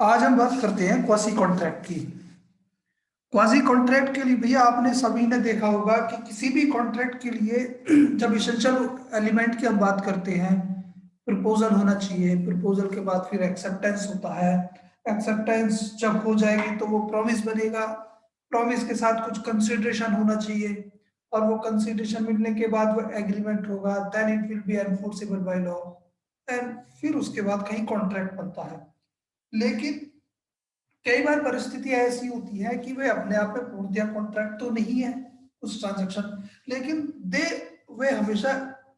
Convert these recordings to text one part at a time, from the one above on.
आज हम बात करते हैं क्वासी कॉन्ट्रैक्ट की। क्वासी कॉन्ट्रैक्ट के लिए भैया आपने सभी ने देखा होगा कि किसी भी कॉन्ट्रैक्ट के लिए जब इसेंशियल एलिमेंट की हम बात करते हैं, प्रपोजल होना चाहिए। प्रपोजल के बाद फिर एक्सेप्टेंस होता है। एक्सेप्टेंस जब हो जाएगी तो वो प्रॉमिस बनेगा। प्रॉमिस के साथ कुछ कंसिडरेशन होना चाहिए, और वो कंसिडरेशन मिलने के बाद वो एग्रीमेंट होगा। Then it will be enforceable by law. And फिर उसके बाद कहीं कॉन्ट्रैक्ट बनता है। लेकिन कई बार परिस्थितियां ऐसी होती है कि वे अपने आप में पूर्णतः कॉन्ट्रैक्ट तो नहीं है उस ट्रांजैक्शन, लेकिन दे वे हमेशा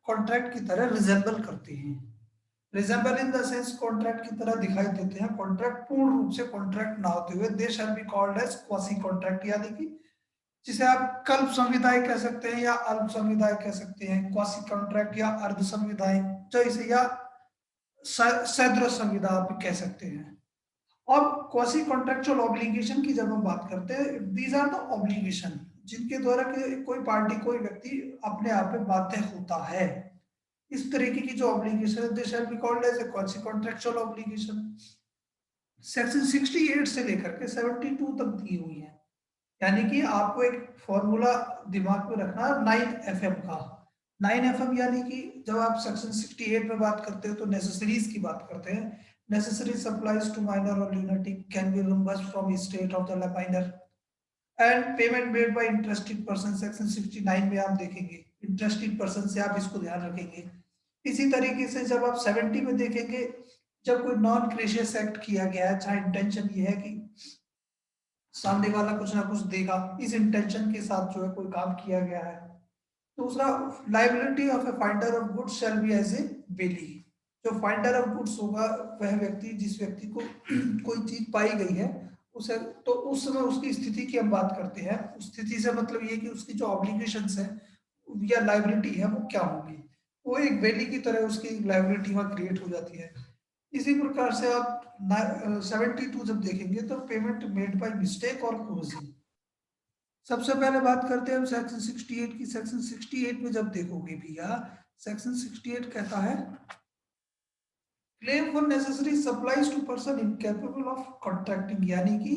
कॉन्ट्रैक्ट की तरह रिजेंबल करते हैं। Resemble in the sense contract की तरह दिखाई देते हैं। कॉन्ट्रैक्ट पूर्ण रूप से कॉन्ट्रैक्ट ना होते हुए they shall be called as quasi contract, यानी कि जिसे आप कल्प संविदाय कह सकते हैं या अल्प संविदाय कह सकते हैं, क्वासी कॉन्ट्रैक्ट या अर्ध संविदाय, जो इसे या सदृश संविदा आप कह सकते हैं। और क्वासी कॉन्ट्रेक्चुअल ऑब्लिगेशन की जब हम बात करते हैं, दीज आर द ऑब्लिगेशन जिनके द्वारा कोई पार्टी कोई व्यक्ति अपने आप में बाध्य होता है। इस तरीके की जो ऑब्लिगेशन है they shall be called as a quasi contractual obligation. Section 68 से लेकर के 72 तक दी हुई है। यानी कि आपको एक फॉर्मूला दिमाग में रखना 9FM का। 9FM यानी कि जब आप सेक्शन 68 में बात करते हो तो नेसेसरीज की बात करते हैं। नेसेसरी सप्लाइज टू माइनर और lunatic can be reimbursed from state of the minor and payment made by interested person. Section 69 में आप देखेंगे इंटरेस्टेड पर्सन से आप इसको ध्यान रखेंगे। इसी तरीके से जब आप 70 में देखेंगे, जब कोई नॉन क्रेशियस एक्ट किया गया है, जहां इंटेंशन ये है कि सामने वाला कुछ ना कुछ देगा, इस इंटेंशन के साथ जो है कोई काम किया गया है। दूसरा, liability of a finder of goods shall be as a bailee. जो फाइंडर ऑफ गुड्स होगा वह व्यक्ति, जिस व्यक्ति को कोई चीज पाई गई है उसे, तो उस समय उसकी स्थिति की हम बात करते हैं। उस स्थिति से मतलब ये कि उसकी जो ऑब्लिगेशंस है या लाइबिलिटी है वो क्या होगी, वो एक बेली की तरह उसकी लाइबिलिटी वहां क्रिएट हो जाती है। इसी प्रकार से आप 72 जब देखेंगे तो पेमेंट मेड बाय मिस्टेक और कोर्सिंग। सबसे पहले बात करते हैं हम सेक्शन 68 की। सेक्शन 68 में जब देखोगे भैया, सेक्शन 68 कहता है claim for necessary supplies to person incapable of contracting, यानी कि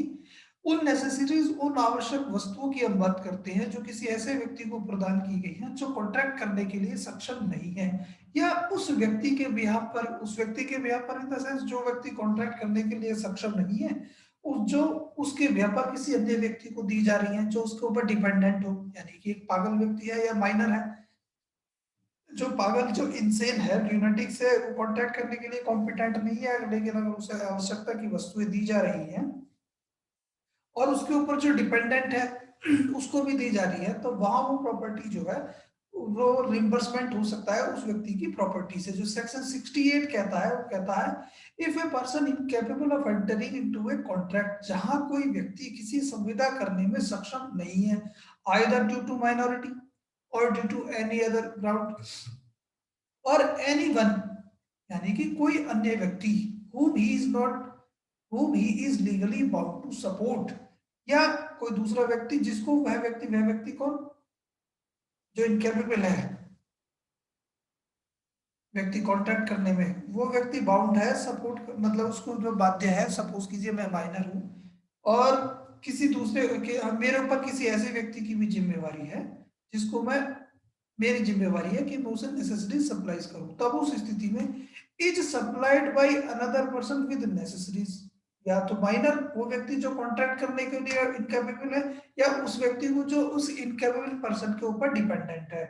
उन नेसेसरीज, उन आवश्यक वस्तुओं की हम बात करते हैं जो किसी ऐसे व्यक्ति को प्रदान की गई हैं जो कॉन्ट्रैक्ट करने के लिए सक्षम नहीं है, या उस व्यक्ति के बिहाफ पर, उस व्यक्ति के बिहाफ पर इन द सेंस जो व्यक्ति कॉन्ट्रैक्ट करने के लिए सक्षम नहीं है, जो उसके बिहाफ पर किसी अन्य व्यक्ति को दी जा रही है जो उसके ऊपर डिपेंडेंट हो। यानी कि एक पागल व्यक्ति है या माइनर है, जो पागल, जो इंसेन है, ल्यूनेटिक से कॉन्ट्रैक्ट करने के लिए कॉम्पिटेंट नहीं है, लेकिन अगर उसे आवश्यकता की वस्तुएं दी जा रही हैं और उसके ऊपर जो डिपेंडेंट है उसको भी दी जा रही है, तो वहां वो प्रॉपर्टी जो है वो रिम्बर्समेंट हो सकता है उस व्यक्ति की प्रॉपर्टी से। जो सेक्शन 68 कहता है वो कहता है if A person incapable of entering into a contract, जहां कोई व्यक्ति किसी संविदा करने में सक्षम नहीं है, आइदर ड्यू टू माइनॉरिटी और due to any other ground और एनी वन, यानी कि कोई अन्य व्यक्ति whom he is not, whom he is legally bound to support, या कोई दूसरा व्यक्ति जिसको वह व्यक्ति कौन, जो इनकेपेबल है व्यक्ति कॉन्ट्रैक्ट करने में, वो व्यक्ति बाउंड है सपोर्ट, मतलब उसको जो बाध्य है। सपोज कीजिए मैं माइनर हूं और किसी दूसरे के, मेरे ऊपर किसी ऐसे व्यक्ति की भी जिम्मेवारी है जिसको मैं, मेरी जिम्मेवारी है कि मैं उसे नेसेसरीज सप्लाईज करूं, तब उस स्थिति में is supplied by another person with necessaries, या तो माइनर वो व्यक्ति जो कॉन्ट्रैक्ट करने के लिए इनकेपेबल है, या उस व्यक्ति को जो उस इनकेपेबल पर्सन के ऊपर डिपेंडेंट है,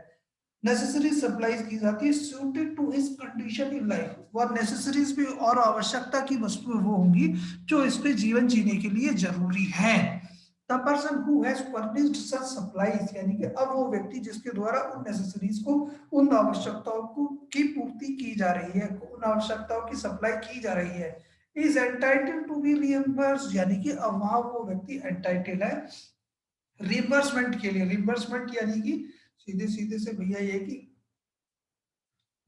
नेसेसरी सप्लाईज की जाती है suited to his condition in life. और नेसेसरीज भी और आवश्यकता की वस्तुएं वो होंगी जो इस पे जीवन जीने के लिए जरूरी है। The person who has furnished such supplies, यानी कि अब वो व्यक्ति जिसके द्वारा उन नेसेसरीज को, उन आवश्यकताओं को की पूर्ति की जा रही है, उन आवश्यकताओं की सप्लाई की जा रही है, इज एंटाइटल्ड टू बी रिइंबर्स्ड, यानी कि अब वहां वो व्यक्ति एंटाइटल है रिइंबर्समेंट के लिए। रिइंबर्समेंट यानी कि सीधे सीधे से भैया ये कि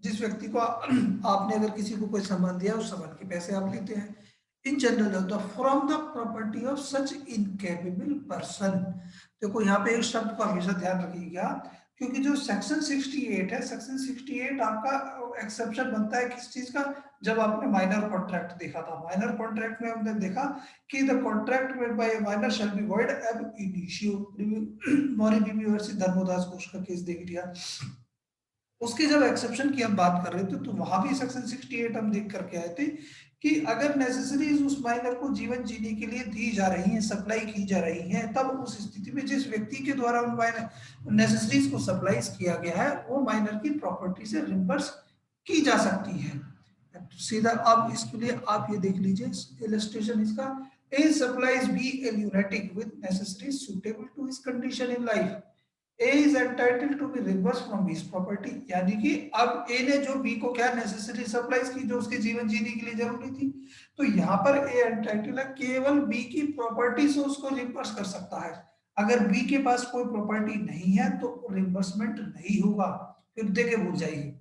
जिस व्यक्ति को आपने अगर किसी को कोई सामान दिया उस सामान के पैसे आप लेते हैं। In general the from the property of such incapable person. देखो यहाँ पे एक शब्द को हमेशा ध्यान रखिएगा क्योंकि जो सेक्शन 68 है, सेक्शन 68 आपका एक्सेप्शन बनता है किस चीज का, जब आपने माइनर कॉन्ट्रैक्ट देखा था। माइनर कॉन्ट्रैक्ट में हमने देखा कि the contract made by a minor shall be void ab initio. Mohori Bibee versus Dharmodas Ghosh का केस देख लिया। उसकी जब एक्सेप्शन की हम बात कर रहे थे तो वहां भी सेक्शन 68 हम देख करके आए थे कि अगर नेसेसरीज उस माइनर को जीवन जीने के लिए दी जा रही हैं, सप्लाई की जा रही हैं, तब उस स्थिति में जिस व्यक्ति के द्वारा उन माइनर नेसेसरीज को सप्लाई किया गया है वो माइनर की प्रॉपर्टी से रिम्बर्स की जा सकती है। सीधा आप इसके लिए आप ये देख लीजिए इलस्ट्रेशन इसका, A supplies B a lunatic with necessaries suitable to his condition in life, A is entitled to be reimbursed from B's property। यानी कि अब A ने जो B को क्या नेसेसरी सप्लाईज की जो उसके जीवन जीने के लिए जरूरी थी, तो यहाँ पर A एंटाइटल है केवल B की प्रॉपर्टी से उसको रिम्बर्स कर सकता है। अगर B के पास कोई प्रॉपर्टी नहीं है तो रिम्बर्समेंट नहीं होगा, फिर देखे भूल जाइए।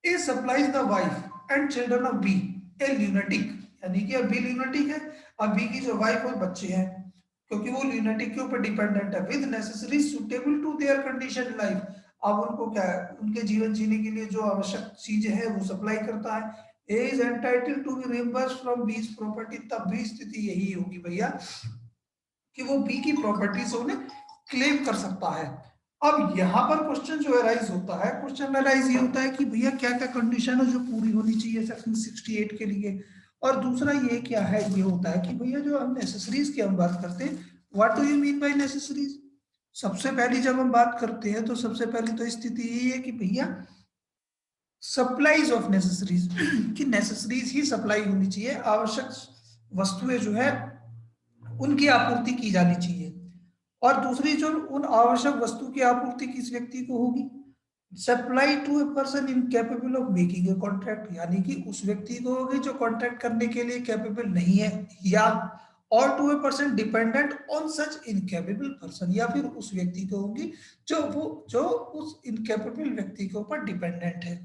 A supplies the wife and children of B a lunatic, यानी कि अब B lunatic है, अब B की जो वाइफ और बच्चे हैं क्योंकि वो ल्यूनेटिक के ऊपर डिपेंडेंट है, with necessary suitable to their condition life. अब उनको क्या है, उनके जीवन जीने के लिए जो आवश्यक चीजें हैं वो सप्लाई करता है। A is entitled to be reimbursed from B's property, तब भी स्थिति यही होगी भैया कि वो बी की प्रॉपर्टी से उन्हें क्लेम कर सकता है। अब यहाँ पर क्वेश्चन जो अराइज होता है, क्वेश्चन अराइज ये होता है कि भैया क्या क्या कंडीशन है जो पूरी होनी चाहिए सेक्शन 68 के लिए, और दूसरा ये क्या है, ये होता है कि भैया जो हम नेसेसरीज की हम बात करते हैं, what do you mean by necessaries. सबसे पहली जब हम बात करते हैं तो सबसे पहली तो स्थिति यही है कि भैया सप्लाईज ऑफ नेसेसरीज, कि नेसेसरीज ही सप्लाई होनी चाहिए, आवश्यक वस्तुएं जो है उनकी आपूर्ति की जानी चाहिए। और दूसरी जो उन आवश्यक वस्तु की आपूर्ति किस व्यक्ति को होगी, supply to a person incapable of making a contract, यानी कि उस व्यक्ति को होगी जो कॉन्ट्रैक्ट करने के लिए कैपेबल नहीं है, या और to a person dependent on such incapable person, या फिर उस व्यक्ति को होगी जो उस इनकेपेबल व्यक्ति के ऊपर डिपेंडेंट है।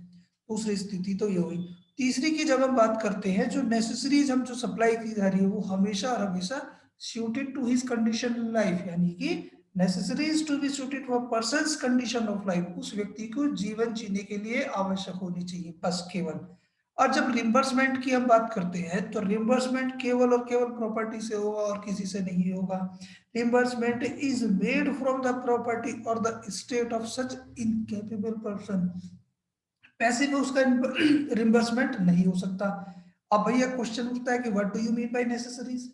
दूसरी स्थिति तो ये हुई। तीसरी की जब हम बात करते हैं, जो नेसेसरीज हम जो सप्लाई की जा रही है वो हमेशा और हमेशा suited to his condition in life, यानी कि necessaries to be suited for person's condition of life, उस व्यक्ति को जीवन जीने के लिए आवश्यक होनी चाहिए बस केवल। और जब रिम्बर्समेंट की हम बात करते हैं तो रिम्बर्समेंट केवल और केवल प्रॉपर्टी से होगा और किसी से नहीं होगा। Reimbursement is made from the property और the state of such incapable person, पैसे में उसका रिम्बर्समेंट नहीं हो सकता। अब भैया क्वेश्चन उठता है कि what do you mean by necessaries.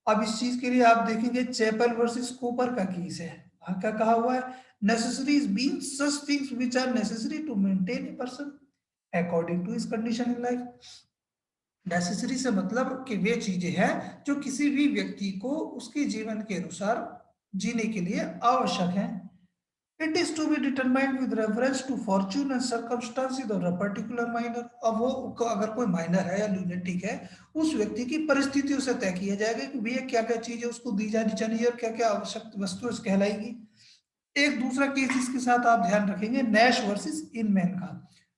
अब इस चीज के लिए आप देखेंगे चैपल वर्सेस कूपर का केस है, वहां क्या कहा हुआ है, necessaries being such things which are necessary to maintain a person according to his condition in life. Necessary से मतलब कि वे चीजें हैं जो किसी भी व्यक्ति को उसके जीवन के अनुसार जीने के लिए आवश्यक हैं। It is to be determined with reference to fortune and circumstances of a particular minor। अब वो अगर कोई माइनर है या ल्यूनेटिक है, उस व्यक्ति की परिस्थितियों से तय किया जाएगा कि भैया क्या क्या चीजें उसको दी जानी चाहिए और क्या क्या आवश्यक वस्तुएं कहलाएगी। एक दूसरा केस इसके साथ आप ध्यान रखेंगे, नैश वर्सेस इनमैन का।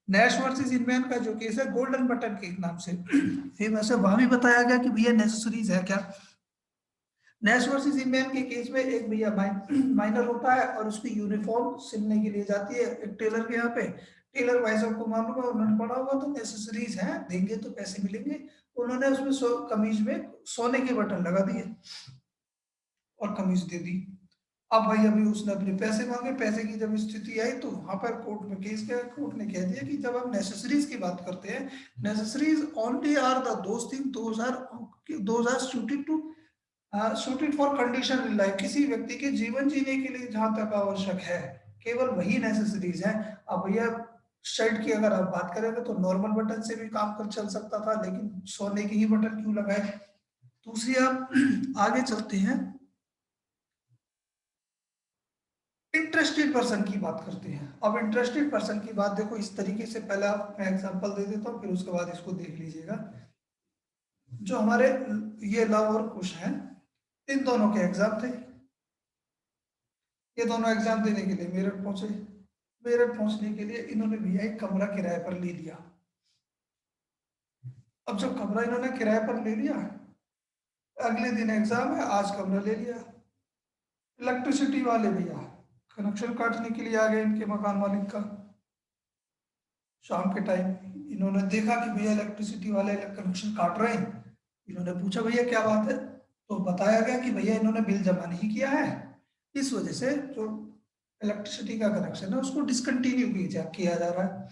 नैश वर्सेस इनमैन का जो केस है गोल्डन बटन के नाम से फेमस है, वहां भी बताया गया कि भैया नेसेसरीज है क्या। नैश वर्सेस इंडियन के केस में एक भैया माइनर होता है और उसकी यूनिफॉर्म सिलने के लिए जाती है एक टेलर के यहाँ पे। टेलर भाई साहब को मालूम है, उन्होंने पढ़ा होगा तो नेसेसरीज हैं, देंगे तो पैसे मिलेंगे, उन्होंने उसमें कमीज में सोने के बटन लगा दिए और कमीज दे दी। अब भाई अभी उसने अपने पैसे मांगे, पैसे की जब स्थिति आई तो वहां पर कोर्ट में केस गया, कोर्ट ने कह दिया कि जब हम नेसेसरीज की बात करते हैं, necessaries only are the those thing those are suited to suited for condition in life, किसी व्यक्ति के जीवन जीने के लिए जहां तक आवश्यक है केवल वही नेसेसरीज है। अब भैया शर्ट की अगर आप बात करेंगे तो नॉर्मल बटन से भी काम कर चल सकता था, लेकिन सोने के ही बटन क्यों लगाए। दूसरी आप आगे चलते हैं, इंटरेस्टेड पर्सन की बात करते हैं। अब इंटरेस्टेड पर्सन की बात देखो इस तरीके से, पहले मैं एग्जांपल दे देता हूँ फिर उसके बाद इसको देख लीजिएगा। जो हमारे ये लव और कुश हैं, इन दोनों के एग्जाम थे, ये दोनों एग्जाम देने के लिए मेरठ पहुंचे। मेरठ पहुंचने के लिए इन्होंने भैया एक कमरा किराए पर ले लिया। अब जब कमरा इन्होंने किराए पर ले लिया, अगले दिन एग्जाम है, आज कमरा ले लिया। इलेक्ट्रिसिटी वाले भैया कनेक्शन काटने के लिए आ गए इनके मकान मालिक का। शाम के टाइम इन्होंने देखा कि भैया इलेक्ट्रिसिटी वाले कनेक्शन काट रहे हैं। इन्होंने पूछा भैया क्या बात है, तो बताया गया कि भैया इन्होंने बिल जमा नहीं किया है, इस वजह से जो इलेक्ट्रिसिटी का कनेक्शन है उसको डिसकंटिन्यू किया जा रहा है।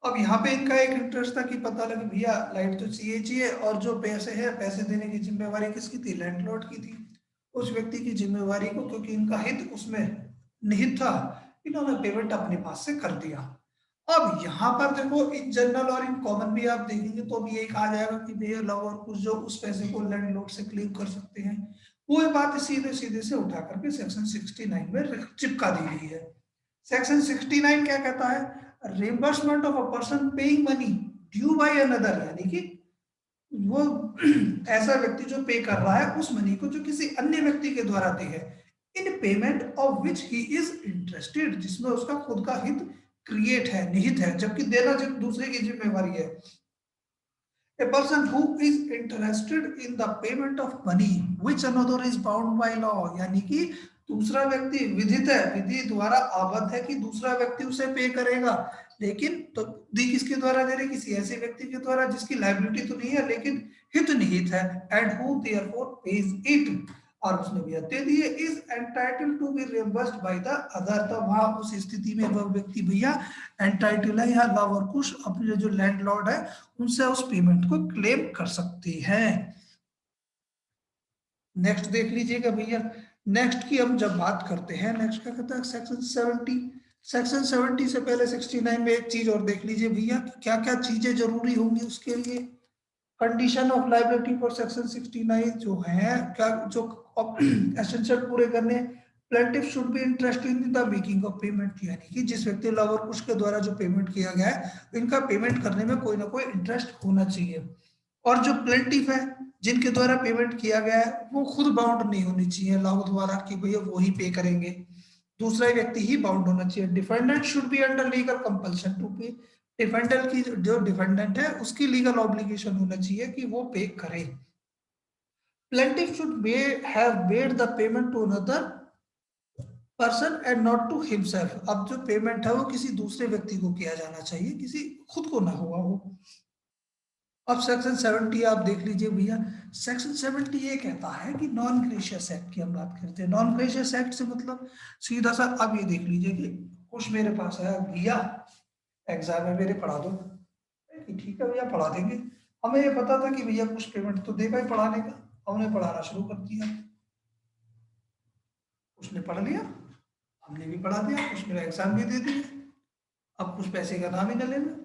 अब यहाँ पे इनका एक इंटरेस्ट था कि पता लगे भैया लाइट तो चाहिए और जो पैसे है पैसे देने की जिम्मेवारी किसकी थी, लैंडलॉर्ड की थी। उस व्यक्ति की जिम्मेवारी को, क्योंकि इनका हित उसमें निहित था, इन्होंने पेमेंट अपने पास से कर दिया। अब यहाँ पर देखो इन जनरल और इन कॉमन भी आप देखेंगे तो भी यही कहा जाएगा कि भैया लव और कुछ जो उस पैसे को लैंडलॉर्ड से क्लेम कर सकते हैं, वो बात सीधे सीधे से उठा करके सेक्शन 69 में चिपका दी गई है। सेक्शन 69 क्या कहता है, reimbursement of a person paying money due by another, यानी कि वो ऐसा व्यक्ति जो पे कर रहा है उस मनी को जो किसी अन्य व्यक्ति के द्वारा दे है, इन payment of which he is interested, जिसमें उसका खुद का हित क्रिएट है, निहित है, जबकि देना जब दूसरे की जिम्मेवारी है। A person who is interested in the payment of money which another is bound by law, यानी कि दूसरा व्यक्ति विधित है, विधि द्वारा आबद्ध है कि दूसरा व्यक्ति उसे पे करेगा, लेकिन तो दी किसके द्वारा दे रहे, किसी ऐसे व्यक्ति के द्वारा जिसकी लाइबिलिटी तो नहीं है लेकिन हित निहित है, and who therefore pays it, और उसने भी दे दिए, is entitled to be reimbursed by the other. तो वहां उस स्थिति में वह व्यक्ति भैया एंटाइटल है या लव और कुछ अपने जो लैंडलॉर्ड है उनसे उस पेमेंट को क्लेम कर सकती है। नेक्स्ट देख लीजिएगा भैया, नेक्स्ट की हम जब बात करते हैं, नेक्स्ट क्या कहता है सेक्शन 70। सेक्शन 70 से पहले 69 में एक चीज और देख लीजिए भैया, क्या क्या चीजें जरूरी होंगी उसके लिए। Condition of liability for section 69 जो है, क्या जो एसेंशियल पूरे करने, plaintiff should be interested in the making of payment, यानी कि जिस व्यक्ति लव और कुछ के द्वारा जो पेमेंट किया गया है इनका पेमेंट करने में कोई ना कोई इंटरेस्ट होना चाहिए। और जो प्लेंटिफ है जिनके द्वारा पेमेंट किया गया है वो खुद बाउंड नहीं होनी चाहिए लव द्वारा कि भैया वो ही पे करेंगे, दूसरा व्यक्ति ही बाउंड होना चाहिए। Defendant should be under legal compulsion to pay, defendant की जो डिफेंडेंट है उसकी लीगल ऑब्लिगेशन होना चाहिए कि वो पे करे। Plaintiff should have made the payment to another person and not to himself, अब जो पेमेंट है वो किसी दूसरे व्यक्ति को किया जाना चाहिए, किसी खुद को ना हुआ हो। अब सेक्शन 70 आप देख लीजिए भैया, सेक्शन 70 ये कहता है कि नॉन ग्रेशियस एक्ट की हम बात करते हैं। नॉन ग्रेशियस एक्ट से मतलब सीधा सा अब ये देख लीजिए कि कुछ मेरे पास है भैया, एग्जाम में मेरे पढ़ा दो, कि ठीक है भैया पढ़ा देंगे, हमें ये पता था कि भैया कुछ पेमेंट तो देगा ही पढ़ाने का, हमने पढ़ाना शुरू कर दिया, उसने पढ़ लिया, हमने भी पढ़ा दिया, उसने एग्जाम भी दे दिया, अब कुछ पैसे का नाम ही न लेना।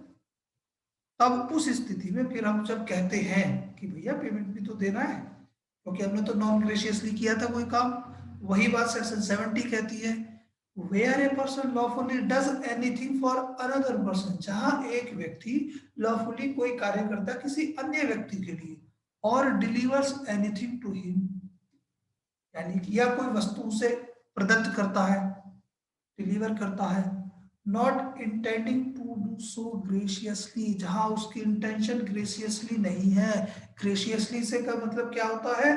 तब उस स्थिति में फिर हम जब कहते हैं कि भैया पेमेंट भी तो देना है क्योंकि हमने तो नॉन ग्रेशियसली किया था कोई काम, वही बात सेक्शन 70 कहती है, where a person lawfully does anything for another person, जहां एक व्यक्ति लॉफुली कोई कार्य करता है किसी अन्य व्यक्ति के लिए, और डिलीवर्स एनीथिंग टू हिम, यानी कि या कोई वस्तु उसे प्रदत्त करता है, डिलीवर करता है, not intending to do so graciously, जहां उसकी इंटेंशन ग्रेशियसली नहीं है। ग्रेशियसली से का मतलब क्या होता है,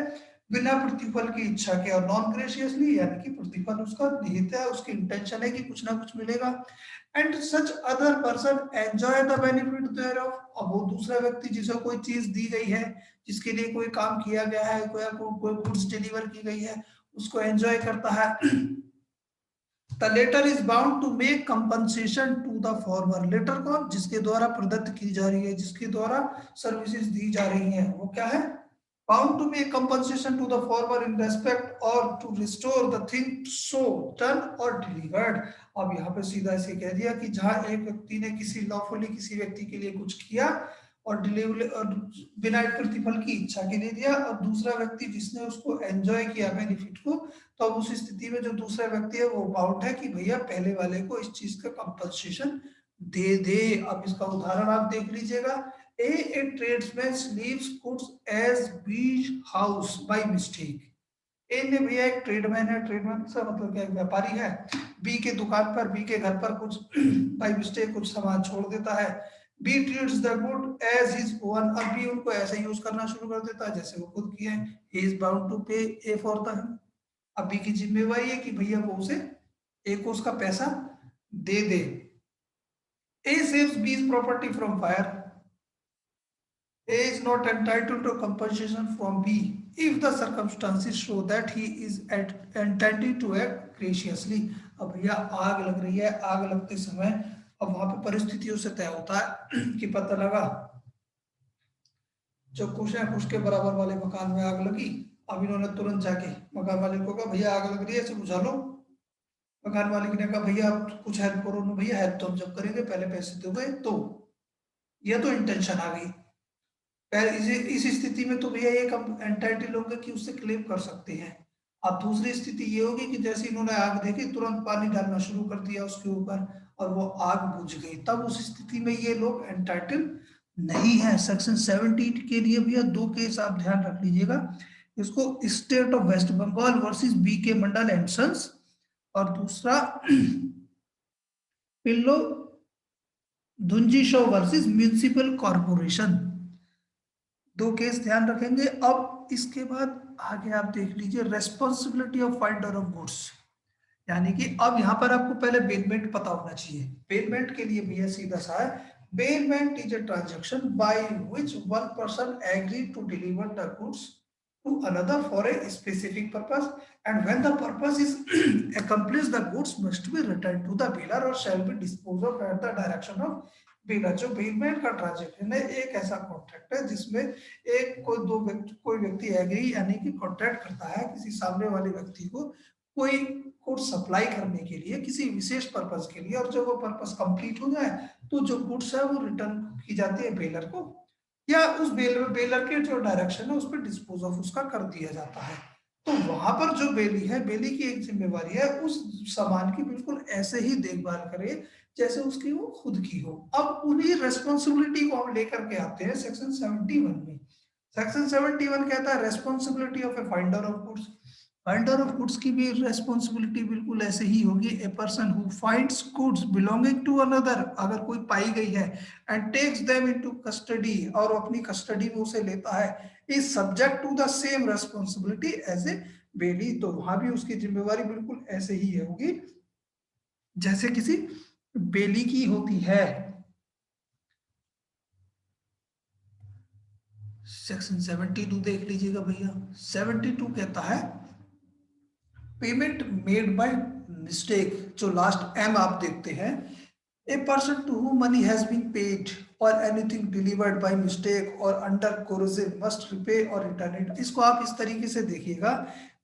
बिना प्रतिफल की इच्छा के, और नॉन ग्रेशियसली यानी कि प्रतिफल उसका निहित है, उसकी इंटेंशन है कि कुछ ना कुछ मिलेगा। And such other person enjoy the benefit thereof, अब वो दूसरा व्यक्ति जिसे कोई चीज दी गई है, जिसके लिए कोई काम किया गया है, कोई गुड्स डिलीवर की गई है, उसको एंजॉय करता है। The letter is bound to make compensation to the former, latter कौन, जिसके द्वारा प्रदत्त की जा रही है, जिसके द्वारा सर्विसेज दी जा रही हैं, वो क्या है, bound to make compensation to the former in respect or to restore the thing so done or delivered। अब यहाँ पे सीधा ऐसे कह दिया कि जहां एक व्यक्ति ने किसी लॉफुली किसी व्यक्ति के लिए कुछ किया और डिलीवरी और बिना प्रतिफल की इच्छा के दे दिया, और दूसरा व्यक्ति जिसने उसको एंजॉय किया बेनिफिट को, तो अब उस स्थिति में जो दूसरा व्यक्ति है वो बाउंड है कि भैया पहले वाले को इस चीज का कंपनसेशन दे दे। अब इसका उदाहरण आप देख लीजिएगा, A tradesman leaves goods as B's house by mistake, A ने भैया एक ट्रेडमैन है, ट्रेडमैन से मतलब क्या, एक व्यापारी है, बी के दुकान पर, बी के घर पर कुछ बाय मिस्टेक कुछ सामान छोड़ देता है, B treats the good as his own, और बी उनको ऐसे यूज करना शुरू कर देता है जैसे वो खुद की है, ही इज बाउंड टू पे ए फॉर द, अभी की जिम्मेवारी है कि भैया वो उसे ए को उसका पैसा दे दे। A saves B property from fire, A is not entitled to compensation from B if the circumstances show that he is intending to act graciously। अब भैया आग लग रही है, आग लगते समय अब वहां पे परिस्थितियों से तय होता है कि पता लगा जो कुछ है कुछ के बराबर वाले मकान में आग लगी। अब इन्होंने तुरंत जाके मकान मालिक को कहा भैया आग लग रही है, इसे बुझा लो। मकान मालिक ने कहा भैया आप कुछ हेल्प करो ना। भैया हेल्प तो हम जब करेंगे पहले पैसे दोगे तो। यह तो इंटेंशन आ गई। इस स्थिति में तो भैया एक हम एंटाइटल होंगे कि उससे क्लेम कर सकते हैं। अब दूसरी स्थिति ये होगी कि जैसे इन्होंने आग देखी तुरंत पानी डालना शुरू कर दिया उसके ऊपर और वो आग बुझ गई, तब उस स्थिति में ये लोग एंटाइटल नहीं है। सेक्शन 70 के लिए भैया दो केस आप ध्यान रख लीजिएगा। इसको state of waste Bengal versus B K Mandal and sons, और दूसरा Pillu Dhunji Shaw versus municipal corporation. दो केस ध्यान रखेंगे। अब इसके बाद आगे आप देख लीजिए responsibility of finder of goods, यानी कि अब यहाँ पर आपको पहले बेलमेंट पता होना चाहिए। बेलमेंट के लिए भैया सीधा सा है, bailment is a transaction by which one person agree to deliver the goods to another for a specific purpose, and when the purpose is accomplished the goods must be returned to the bearer or shall be disposed of at the direction of bearer। जो bailment का transaction है एक ऐसा contract है जिसमें एक कोई व्यक्ति एग्री यानी कि कॉन्ट्रैक्ट करता है किसी सामने वाले व्यक्ति को कोई गुड्स सप्लाई करने के लिए किसी विशेष पर्पस के लिए, और जब वो पर्पस कंप्लीट हो जाए तो जो गुड्स है वो रिटर्न की जाती है बेलर को, या उस बेलर के जो डायरेक्शन है उस पर डिस्पोज ऑफ उसका कर दिया जाता है। तो वहां पर जो बेली है, बेली की एक जिम्मेवारी है उस सामान की बिल्कुल ऐसे ही देखभाल करे जैसे उसकी वो खुद की हो। अब उन्हीं रेस्पॉन्सिबिलिटी को हम लेकर के आते हैं सेक्शन 71 में। सेक्शन 71 कहता है responsibility of a finder of goods. Finder of goods की भी रेस्पॉन्सिबिलिटी बिल्कुल ऐसे ही होगी। A person who finds goods belonging to another, अगर कोई पाई गई है, and takes them into custody, और अपनी कस्टडी में उसे लेता है, is subject to the same responsibility as a bailee. तो वहां भी उसकी जिम्मेवारी बिल्कुल ऐसे ही होगी जैसे किसी बेली की होती है। सेक्शन 72 देख लीजिएगा भैया। 72 कहता है पेमेंट मेड बाय मिस्टेक, जो लास्ट एम आप देखते हैं, a person to whom money has been paid और एनीथिंग डिलीवर्ड बाय मिस्टेक और अंडर कोर्सिव मस्ट रिपे और रिटर्न इट। इसको आप इस तरीके से देखिएगा,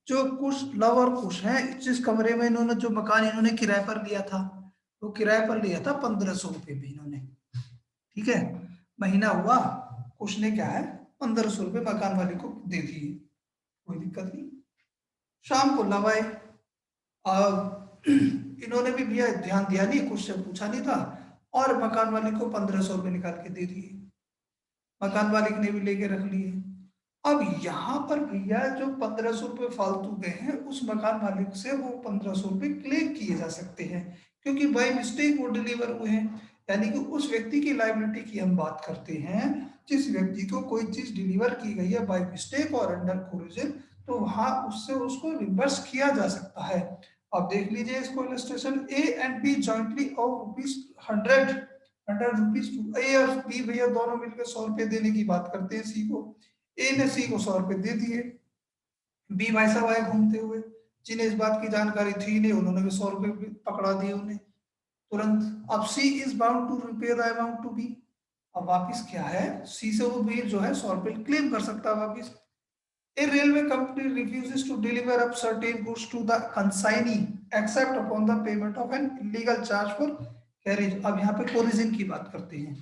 जो कुछ लव और कुछ हैं, जिस कमरे में इन्होंने जो मकान इन्होंने किराए पर लिया था, वो किराए पर लिया था 1500 रुपये में इन्होंने, ठीक है। महीना हुआ, कुछ ने क्या है 1500 रुपये मकान वाले को दे दिए, कोई दिक्कत नहीं। शाम को लव आए, इन्होंने भी भैया ध्यान दिया नहीं, कुछ से पूछा नहीं था, और मकान मालिक को 1500 रुपये निकाल के दे दिए। मकान मालिक ने भी लेके रख लिए। अब यहाँ पर भैया जो 1500 रुपये फालतू गए हैं, उस मकान मालिक से वो 1500 रुपये क्लेम किए जा सकते हैं, क्योंकि बाय मिस्टेक वो डिलीवर हुए हैं। यानी कि उस व्यक्ति की लायबिलिटी की हम बात करते हैं जिस व्यक्ति को कोई चीज डिलीवर की गई है बाय मिस्टेक और अंडर कोरिजन, तो वहां उससे उसको रिवर्स किया जा सकता है। अब देख लीजिए इसको illustration, A and B jointly और ₹100 ₹100 टू ए और बी, भैया दोनों मिलकर 100 रुपये देने की बात करते हैं सी को। ए ने सी को 100 रुपये दे दिए, बी भाई साहब आए घूमते हुए, जिन्हें इस बात की जानकारी थी नहीं, उन्होंने भी 100 रुपये पकड़ा दिए उन्हें तुरंत। अब C is bound to repay the amount to B. अब वापिस क्या है, सी से वो बी जो है 100 रुपये क्लेम कर सकता है वापिस। A railway company refuses to deliver up certain goods to the consignee except upon the payment of an illegal charge for carriage। अब यहाँ पे कोरिजन की बात करते हैं।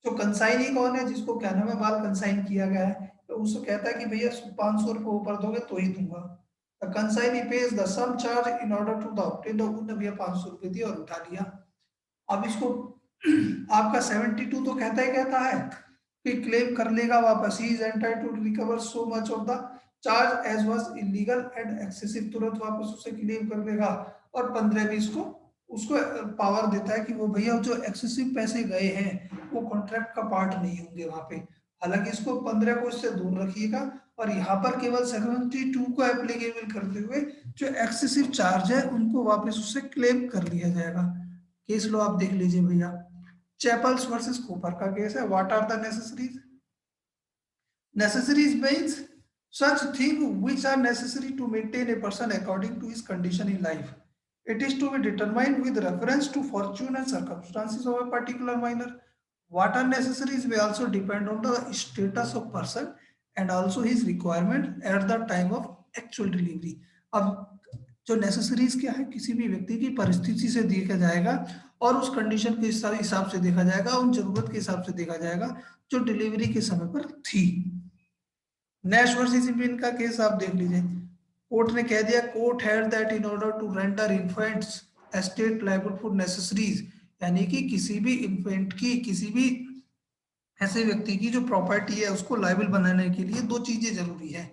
जो कंसाइनी कौन है, जिसको क्या नाम है माल कंसाइन किया गया है, तो उसको कहता है कि भैया 500 रुपये ऊपर दोगे तो ही दूंगा। Consignee pays the sum charge in order to the obtain, उन्होंने भैया 500 रुपये दिया और उठा लिया। अब इसको आपका 72 तो कहता है कि क्लेम कर लेगा वापस, he is entitled to recover so much of the charge as was illegal and excessive, तुरंत वापस उसे क्लेम कर लेगा। और 15-20 को उसको पावर देता है कि वो भैया जो एक्सेसिव पैसे गए हैं वो कॉन्ट्रैक्ट का पार्ट नहीं होंगे वहां पे। हालांकि इसको 15 को इससे दूर रखिएगा और यहाँ पर केवल 72 को एप्लीकेबल करते हुए जो एक्सेसिव चार्ज है उनको वापस उससे क्लेम कर लिया जाएगा। केस लो आप देख लीजिए भैया, चैपल्स वर्सेस कूपर का केस है। What are the necessaries? Necessaries means such things which are necessary to maintain a person according to his condition in life. It is to be determined with reference to fortune and circumstances of a particular minor. What are necessaries may also depend on the status of person and also his requirement at the time of actual delivery. अब जो necessaries क्या है, किसी भी व्यक्ति की परिस्थिति से देखा जाएगा और उस कंडीशन के हिसाब से देखा जाएगा, उन जरूरत के हिसाब से देखा जाएगा जो डिलीवरी के समय पर थी। नेश वर्सेस इंडियन का केस आप देख लीजिए। कोर्ट ने कह दिया, court had that in order to render infant's estate liable for necessaries, यानी कि किसी भी इन्फेंट की, किसी भी ऐसे व्यक्ति की जो प्रॉपर्टी है उसको लायबल बनाने के लिए दो चीजें जरूरी है,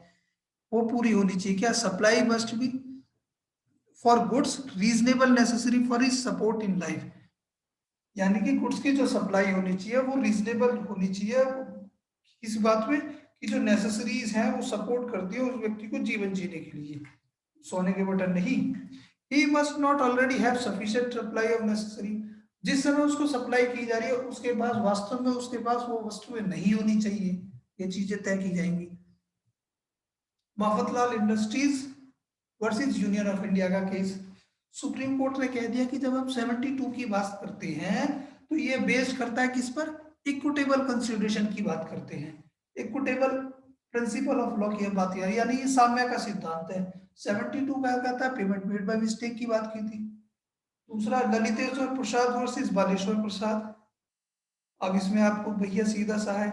वो पूरी होनी चाहिए। क्या? Supply must be for goods reasonable necessary for his support in life, यानी कि गुड्स की जो सप्लाई होनी चाहिए वो रीजनेबल होनी चाहिए इस बात में कि जो नेसेसरीज हैं वो सपोर्ट करती है उस व्यक्ति को जीवन जीने के लिए, सोने के बटन नहीं। ही must not already have sufficient supply of necessary, जिस समय उसको सप्लाई की जा रही है उसके पास वास्तव में उसके पास वो वस्तुएं नहीं होनी चाहिए, ये चीजें तय की जाएंगी। Mafatlal industries versus union of India का केस, सुप्रीम कोर्ट ने कह दिया कि जब हम 72 की बात करते हैं तो ये बेस्ड करता है किस पर? इक्विटेबल कंसिडरेशन की बात करते हैं। इक्विटेबल प्रिंसिपल ऑफ लॉ की बात है, यानी ये साम्य का सिद्धांत है। 72 क्या कहता है? पेमेंट मेड बाय मिस्टेक की बात की थी। दूसरा ललितेश्वर प्रसाद वर्सेस बालेश्वर प्रसाद। अब इसमें आपको भैया सीधा सा है,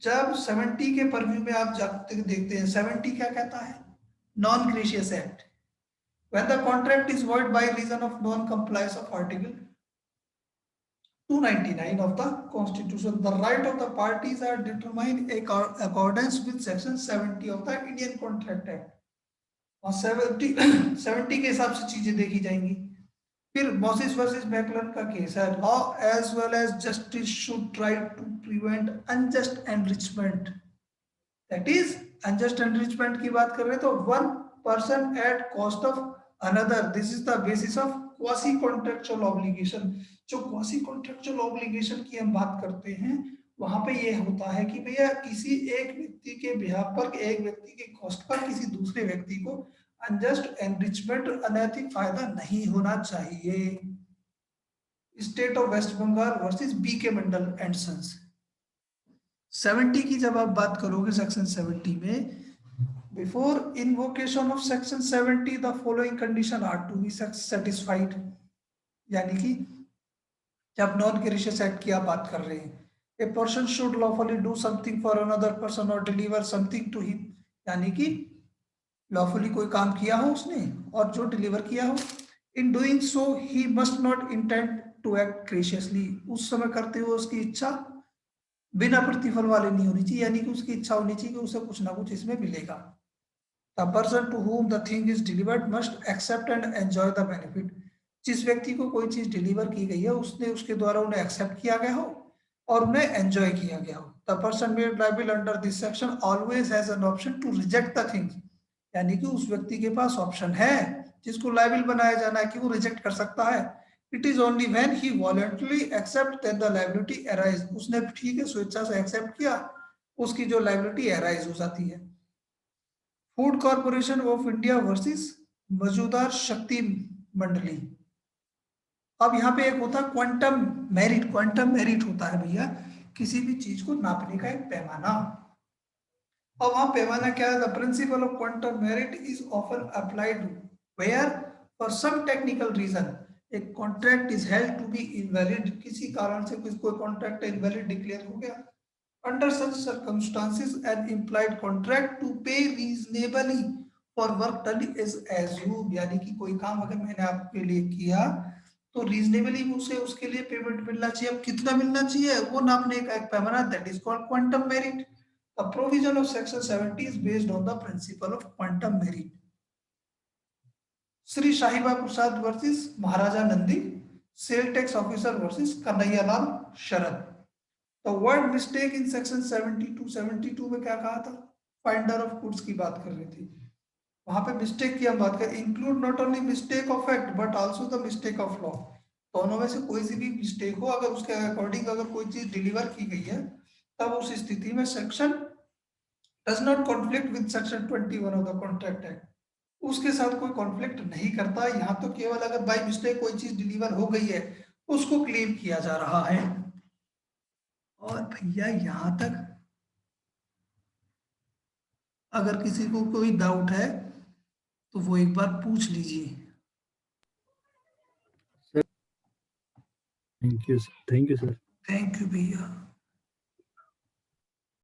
जब 70 के परव्यू में आप जाते देखते हैं 70 क्या कहता है? Non gracious act, when the contract is void by reason of non-compliance of Article 299 of the Constitution, the right of the parties are determined in accordance with Section 70 of the Indian Contract Act. और 70 के हिसाब से चीजें देखी जाएंगी। फिर Moses versus मैकलन का case है, law as well as justice should try to prevent unjust enrichment, that is unjust enrichment की बात कर रहे हैं तो one person at cost of another, this is the basis of quasi contractual obligation. जो quasi contractual obligation की हम बात करते हैं वहां पे ये होता है कि भैया किसी एक व्यक्ति के बिहाफ पर, एक व्यक्ति के कॉस्ट पर किसी दूसरे व्यक्ति को अनजस्ट एनरिचमेंट, अनैतिक फायदा नहीं होना चाहिए। State of waste Bengal versus B K Mandal and sons. 70 की जब आप बात करोगे सेक्शन 70 में, before invocation of section 70 the following condition are to be satisfied, यानी कि जब नॉन ग्रेशियस एक्ट की आप बात कर रहे हैं, a person should lawfully do something for another person और डिलीवर समथिंग टू हिम, यानी कि लॉफुली कोई काम किया हो उसने और जो डिलीवर किया हो। In doing so he must not intend to act graciously, उस समय करते हुए उसकी इच्छा बिना प्रतिफल वाले नहीं होनी चाहिए, यानी कि उसकी इच्छा होनी चाहिए कि उसे कुछ ना कुछ इसमें मिलेगा। The person to whom the thing is delivered must accept and enjoy the benefit, जिस व्यक्ति को कोई चीज डिलीवर की गई है उसने उसके द्वारा उन्हें एक्सेप्ट किया गया हो और उन्हें एंजॉय किया गया हो। The person made liable under this section always has an option to reject the things, यानी कि उस व्यक्ति के पास ऑप्शन है जिसको लायबल बनाया जाना है कि वो रिजेक्ट कर सकता है। It is only when he voluntarily accept that the liability arise, उसने ठीक है स्वेच्छा से एक्सेप्ट किया, उसकी जो लायबिलिटी अराइज हो जाती है। Food Corporation of India versus Maujudar Shakti Mandali. अब यहाँ पे एक होता है क्वांटम मेरिट, क्वांटम मेरिट होता है भैया किसी भी चीज को नापने का एक पैमाना। अब वहां पैमाना क्या है? The principle of quantum merit is often applied where for some technical reason a contract is held to be invalid, किसी कारण से कोई कॉन्ट्रैक्ट इनवैलिड डिक्लेयर हो गया। Under such circumstances, an implied contract to pay reasonably for work done is assumed, यानी कि कोई काम अगर मैंने आपके लिए किया तो रीजनेबली उसे उसके लिए पेमेंट मिलना चाहिए। अब कितना मिलना चाहिए वो नापने का एक पैमाना, that is called quantum merit. The provision of section 70 is based on the principle of quantum merit. Shri Shahiba Prasad versus Maharaja Nandi, sale tax officer versus Kanhaiyalal Sharad. तो वर्ड मिस्टेक इन सेक्शन 72 में क्या कहा था? फाइंडर ऑफ गुड्स की बात कर रही थी, वहां पे मिस्टेक की हम बात करें, include not only mistake of act but also the mistake of law. दोनों में से कोई सी भी मिस्टेक हो, अगर उसके अकॉर्डिंग अगर कोई चीज डिलीवर की गई है, तब उस स्थिति में section does not conflict with section 21 of the contract act, उसके साथ कोई कॉन्फ्लिक्ट नहीं करता। यहाँ तो केवल अगर बाई मिस्टेक कोई चीज डिलीवर हो गई है, उसको क्लेम किया जा रहा है। और भैया यहां तक अगर किसी को कोई डाउट है तो वो एक बार पूछ लीजिए। Thank you sir. Thank you भैया।